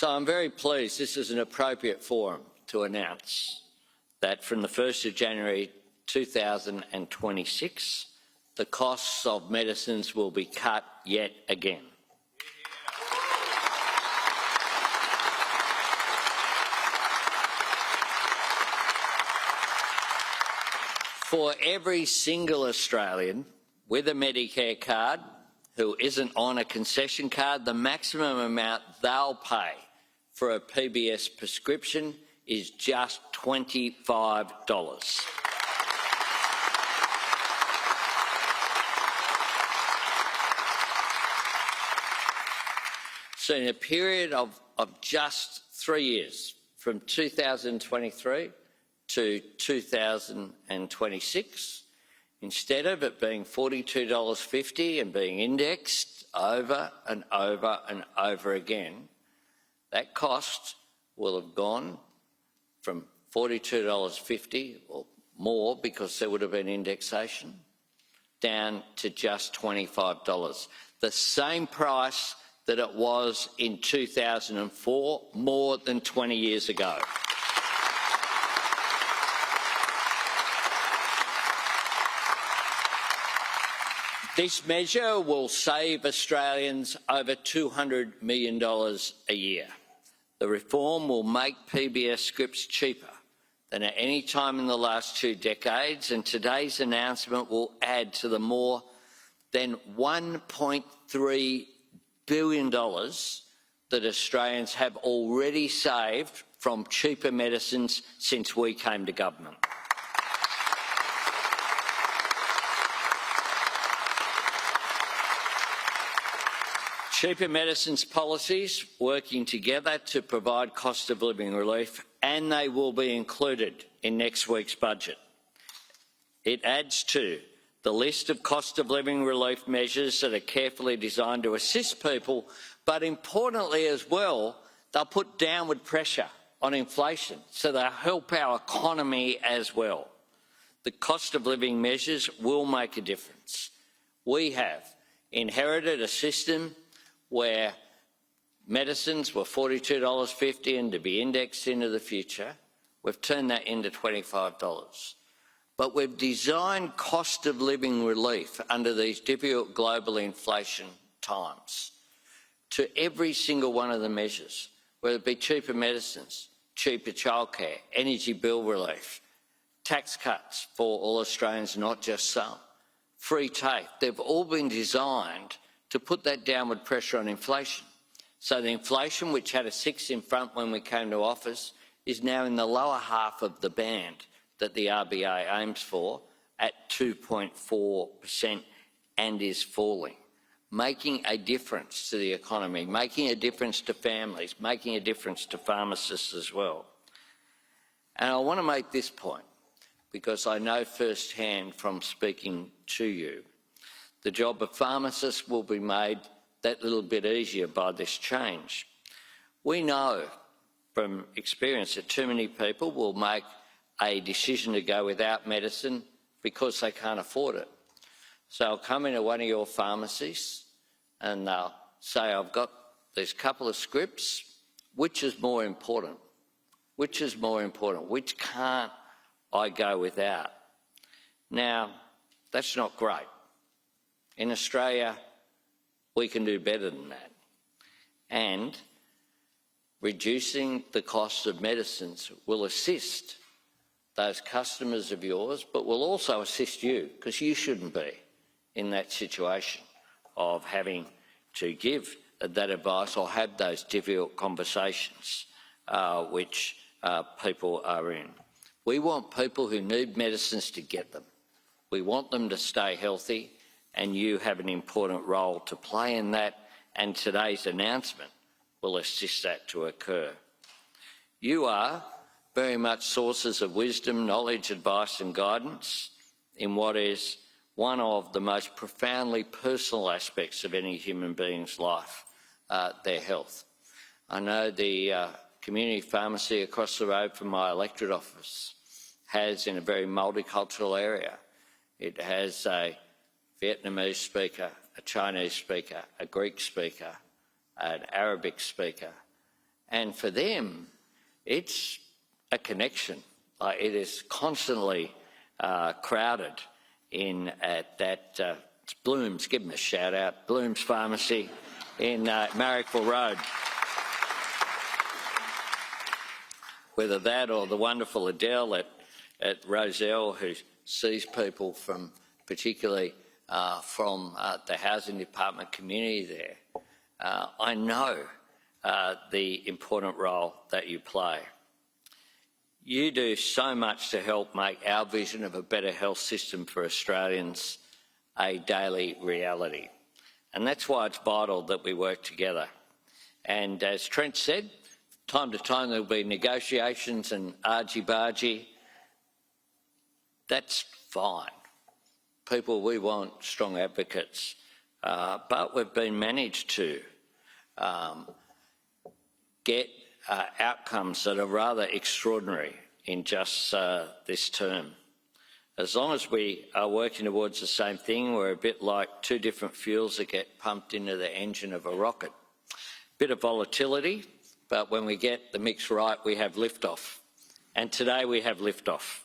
So I'm very pleased this is an appropriate forum to announce that from the 1st of January 2026, the costs of medicines will be cut yet again. For every single Australian with a Medicare card who isn't on a concession card, the maximum amount they'll pay for a PBS prescription is just $25. So in a period of just 3 years, from 2023 to 2026, instead of it being $42.50 and being indexed over and over and over again, that cost will have gone from $42.50 or more, because there would have been indexation, down to just $25. The same price that it was in 2004, more than 20 years ago. This measure will save Australians over $200 million a year. The reform will make PBS scripts cheaper than at any time in the last 2 decades, and today's announcement will add to the more than $1.3 billion that Australians have already saved from cheaper medicines since we came to government. Cheaper medicines policies working together to provide cost of living relief, and they will be included in next week's budget. It adds to the list of cost of living relief measures that are carefully designed to assist people, but importantly as well, they'll put downward pressure on inflation, so they'll help our economy as well. The cost of living measures will make a difference. We have inherited a system where medicines were $42.50 and to be indexed into the future. We've turned that into $25. But we've designed cost of living relief under these difficult global inflation times to every single one of the measures, whether it be cheaper medicines, cheaper childcare, energy bill relief, tax cuts for all Australians, not just some, free TAFE. They've all been designed to put that downward pressure on inflation. So the inflation, which had a 6 in front when we came to office, is now in the lower half of the band that the RBA aims for, at 2.4%, and is falling, making a difference to the economy, making a difference to families, making a difference to pharmacists as well. And I want to make this point because I know firsthand from speaking to you, the job of pharmacists will be made that little bit easier by this change. We know from experience that too many people will make a decision to go without medicine because they can't afford it. So they'll come into one of your pharmacies and they'll say, I've got these couple of scripts, which is more important? Which is more important? Which can't I go without? Now, that's not great. In Australia, we can do better than that. And reducing the cost of medicines will assist those customers of yours, but will also assist you, because you shouldn't be in that situation of having to give that advice or have those difficult conversations which people are in. We want people who need medicines to get them. We want them to stay healthy, and you have an important role to play in that, and today's announcement will assist that to occur. You are very much sources of wisdom, knowledge, advice and guidance in what is one of the most profoundly personal aspects of any human being's life, their health. I know the community pharmacy across the road from my electorate office has, in a very multicultural area, it has a Vietnamese speaker, a Chinese speaker, a Greek speaker, an Arabic speaker, And for them, it's a connection. It is constantly crowded in at that, it's Bloom's, give them a shout out, Bloom's Pharmacy in Marrickville Road. Whether that or the wonderful Adele at Roselle, who sees people from, particularly from the housing department community there. I know the important role that you play. You do so much to help make our vision of a better health system for Australians a daily reality. And that's why it's vital that we work together. And as Trent said, time to time there'll be negotiations and argy-bargy. That's fine. People, we want strong advocates. But we've been managed to get outcomes that are rather extraordinary in just this term. As long as we are working towards the same thing, we're a bit like two different fuels that get pumped into the engine of a rocket. Bit of volatility, but when we get the mix right, we have liftoff. And today we have liftoff.